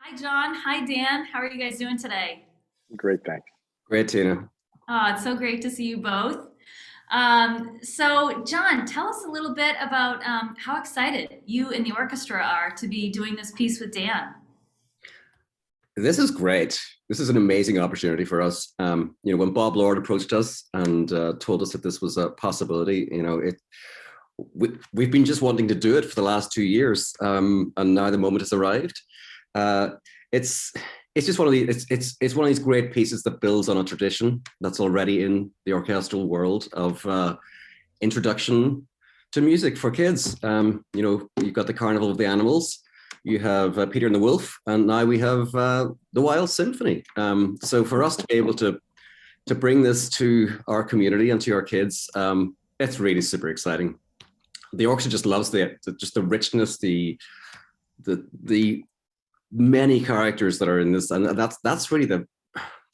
Hi, John. Hi, Dan. How are you guys doing today? Great, thanks. Great, Tina. It's so great to see you both. John, tell us a little bit about how excited you and the orchestra are to be doing this piece with Dan. This is great. This is an amazing opportunity for us. When Bob Lord approached us and told us that this was a possibility, we've been just wanting to do it for the last 2 years, and now the moment has arrived. Uh, it's it's just one of these. It's one of these great pieces that builds on a tradition that's already in the orchestral world of introduction to music for kids. You've got the Carnival of the Animals, you have Peter and the Wolf, and now we have the Wild Symphony. So for us to be able to bring this to our community and to our kids, it's really super exciting. The orchestra just loves the richness, the many characters that are in this, and that's really the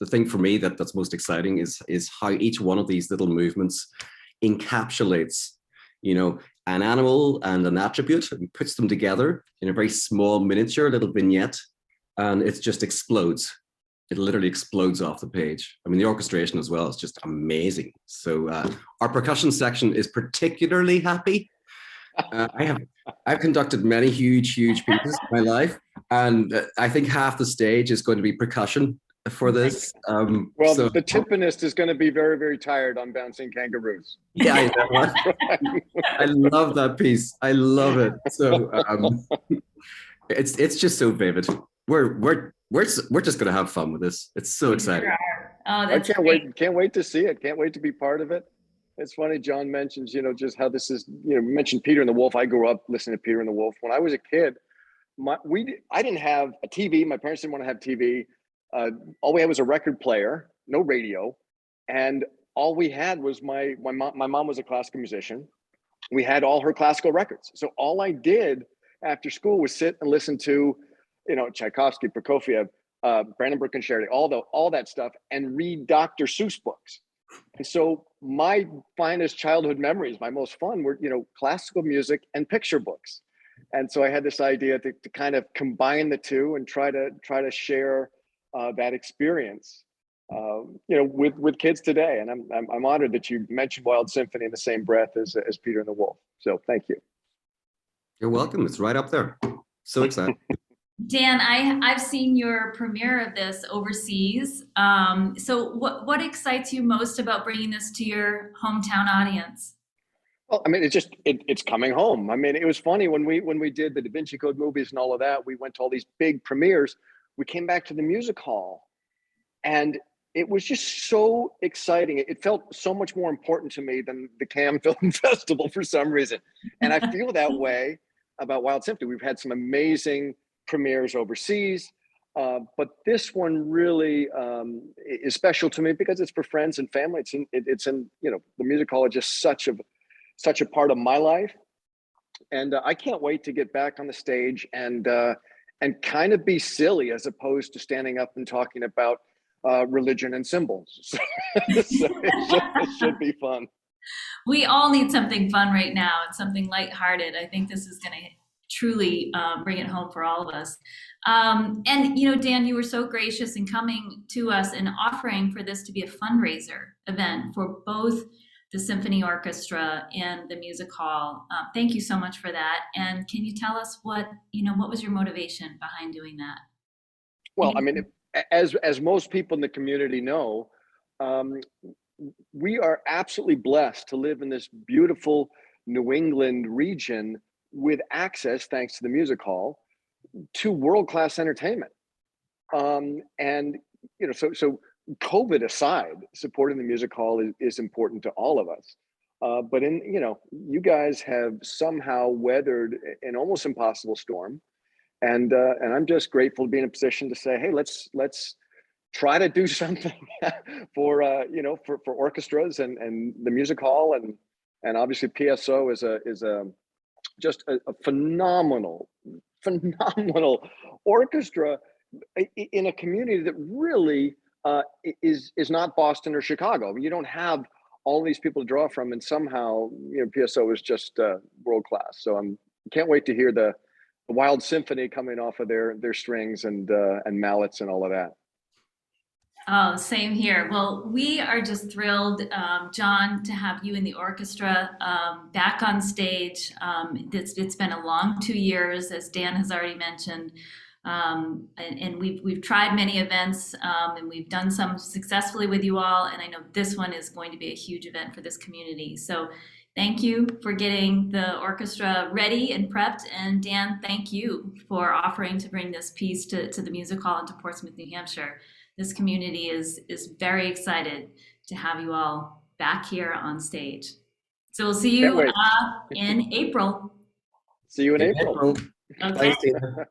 thing for me that's most exciting is how each one of these little movements encapsulates, an animal and an attribute, and puts them together in a very small miniature little vignette, and it just explodes. It literally explodes off the page. I mean, the orchestration as well is just amazing. So our percussion section is particularly happy. I've conducted many huge pieces in my life, and I think half the stage is going to be percussion for this. Well, the timpanist is going to be very, very tired on bouncing kangaroos. Yeah, I know. I love that piece. I love it. So it's just so vivid. We're just going to have fun with this. It's so exciting. Oh, I that's can't great. wait. Can't wait to see it. Can't wait to be part of it. It's funny. John mentions, just how this is. Mentioned Peter and the Wolf. I grew up listening to Peter and the Wolf when I was a kid. I didn't have a TV. My parents didn't want to have TV. All we had was a record player, no radio, and all we had was my mom was a classical musician. We had all her classical records. So all I did after school was sit and listen to, Tchaikovsky, Prokofiev, Brandenburg Concerti, all that stuff, and read Dr. Seuss books. And so my finest childhood memories, my most fun, were classical music and picture books. And so I had this idea to kind of combine the two and try to share that experience, with kids today. And I'm honored that you mentioned Wild Symphony in the same breath as Peter and the Wolf. So thank you. You're welcome. It's right up there. So excited. Dan, I've seen your premiere of this overseas. So what excites you most about bringing this to your hometown audience? Well, I mean, it's coming home. I mean, it was funny when we did the Da Vinci Code movies and all of that. We went to all these big premieres. We came back to the music hall, and it was just so exciting. It felt so much more important to me than the Cannes Film Festival for some reason. And I feel that way about Wild Symphony. We've had some amazing premieres overseas, but this one really is special to me because it's for friends and family. It's in the music hall is just such a part of my life, and I can't wait to get back on the stage and kind of be silly as opposed to standing up and talking about religion and symbols. So it should be fun. We all need something fun right now and something lighthearted. I think this is going to truly bring it home for all of us. Dan, you were so gracious in coming to us and offering for this to be a fundraiser event for both the symphony orchestra and the music hall. Thank you so much for that. And can you tell us what was your motivation behind doing that? Well, I mean, as most people in the community know, um, we are absolutely blessed to live in this beautiful New England region with access, thanks to the music hall, to world-class entertainment. And so COVID aside, supporting the music hall is important to all of us. But you guys have somehow weathered an almost impossible storm, and I'm just grateful to be in a position to say, hey, let's try to do something for orchestras and the music hall, and obviously PSO is just a phenomenal orchestra in a community that really is not Boston or Chicago. I mean, you don't have all these people to draw from, and somehow PSO is just world class. So can't wait to hear Wild Symphony coming off of their strings and mallets and all of that. Oh, same here. Well, we are just thrilled, John, to have you in the orchestra back on stage. It's been a long 2 years, as Dan has already mentioned. And we've tried many events, and we've done some successfully with you all. And I know this one is going to be a huge event for this community. So thank you for getting the orchestra ready and prepped. And Dan, thank you for offering to bring this piece to the music hall and to Portsmouth, New Hampshire. This community is very excited to have you all back here on stage. So we'll see you in April. See you in April. Okay. Thanks, Tina.